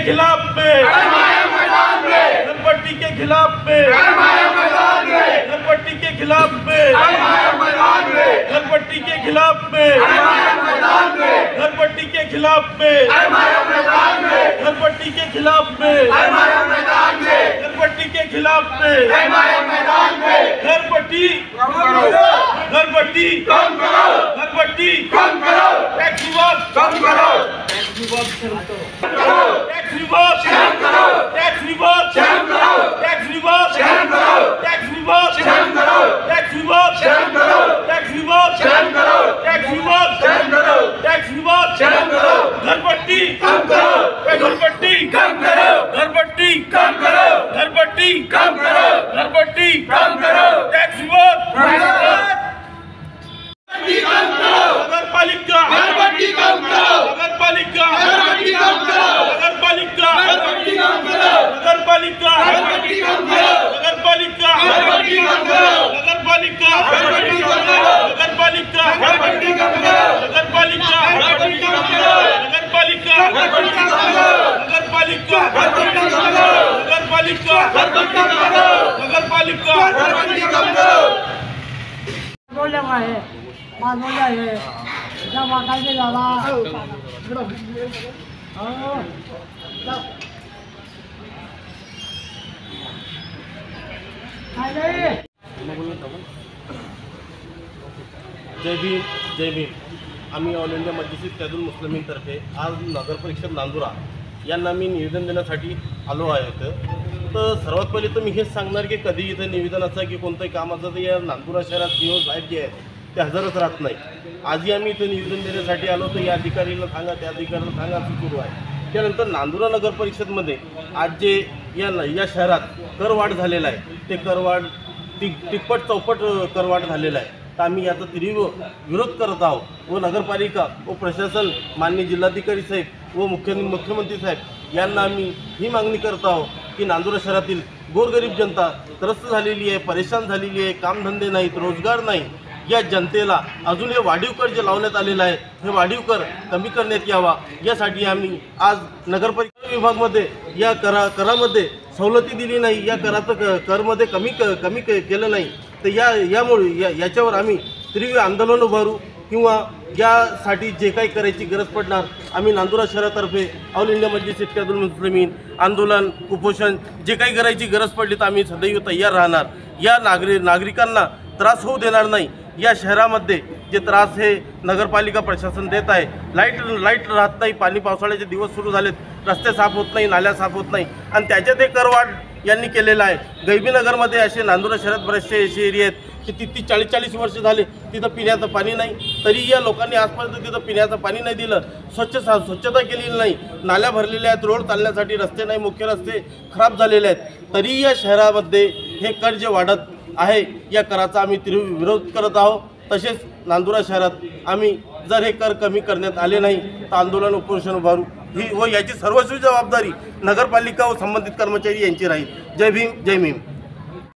खिलाफ में, घरपट्टी के खिलाफ में, घरपट्टी के खिलाफ में, घरपट्टी के खिलाफ में, घरपट्टी के खिलाफ में, घरपट्टी के खिलाफ में, घरपट्टी के खिलाफ में, घरपट्टी घरपट्टी घरपट्टी टैक्स विभाग टैक्स विभाग टैक्स विभाग टैक्स विभाग टैक्स विभाग टैक्स विभाग टैक्स विभाग टैक्स विभाग टैक्स विभाग टैक्स विभाग घरपट्टी घरपट्टी घरपट्टी घरपट्टी घरपट्टी टैक्स विभाग नगरपालिका नगरपालिका नगरपालिका नगरपालिका नगरपालिका नगरपालिका नगरपालिका नगरपालिका नगरपालिका बोलले आहे मानवले आहे त्या वाकायचे झाला जय भीम जय भीम। आम्ही ऑल इंडिया मजलिस इत्तेहादुल मुस्लिमीनतर्फे आज नगर परिषद नांदुरा यांना मी निवेदन देण्यासाठी आलो आहे। तर सर्वात पहिले तर मी हेच सांगणार की कधी इथं निवेदनाचं की कोणतंही काम असतं तर या नांदुरा शहरात सीओ साहेब जे आहेत ते हजरच राहत नाही। आजही आम्ही इथं निवेदन देण्यासाठी आलो तर या अधिकारीला सांगा त्या अधिकाऱ्याला सांगा असं सुरू आहे। त्यानंतर नांदुरा नगर परिषदमध्ये आज जे या शहरात करवाढ झालेला आहे ते करवाढ तिप्पट चौपट करवाढ झालेला आहे। तर आम्ही याचा तीव्र विरोध करत आहोत व नगरपालिका व प्रशासन माननीय जिल्हाधिकारी साहेब व मुख्यमंत्री साहेब यांना आम्ही ही मागणी करत आहोत की नांदुरा शहरातील गोरगरीब जनता त्रस्त झालेली आहे, परेशान झालेली आहे, कामधंदे नाहीत, रोजगार नाही। या जनतेला अजून हे वाढीव कर जे लावण्यात आलेलं आहे हे वाढीव कर कमी करण्यात यावा यासाठी आम्ही आज नगरपालिका विभागामध्ये या करामध्ये सवलती दिली नाही, या कराचं करमध्ये कमी केलं नाही। तर यामुळे याच्यावर आम्ही तीव्र आंदोलन उभारू किंवा यासाठी जे काही करायची गरज पडणार आम्ही नांदुरा शहरातर्फे ऑल इंडिया मजलिस इत्तेहादुल मुस्लिमीन आंदोलन कुपोषण जे काही करायची गरज पडली तर आम्ही सदैव तयार राहणार। या नागरिकांना त्रास होऊ देणार नाही। या शहरामध्ये जे त्रास हे नगरपालिका प्रशासन देत आहे, लाईट राहत नाही, पाणी पावसाळ्याचे दिवस सुरू झालेत, रस्ते साफ होत नाही, नाल्या साफ होत नाही आणि त्याच्यात एक करवाढ यांनी केलेला आहे। गैबीनगरमध्ये असे नांदुरा शहरात बरेचसे असे एरिया आहेत की 30-40 वर्ष झाले तिथं पिण्याचं पाणी नाही, तरी या लोकांनी आजपर्यंत तिथं पिण्याचं पाणी नाही दिलं, स्वच्छता केलेली नाही, नाल्या भरलेल्या आहेत, रोड चालण्यासाठी रस्ते नाही, मुख्य रस्ते खराब झालेले आहेत। तरी या शहरामध्ये हे कर जे वाढत आहे या कराचा आम्ही तीव्र विरोध करत आहोत। तसेच नांदुरा शहरात आम्ही जर हे कर कमी करण्यात आले नाही तर आंदोलन उपोषण उभारू ही व याची सर्वस्वी जबाबदारी नगरपालिका व संबंधित कर्मचारी यांची राहील। जय भीम जय भीम।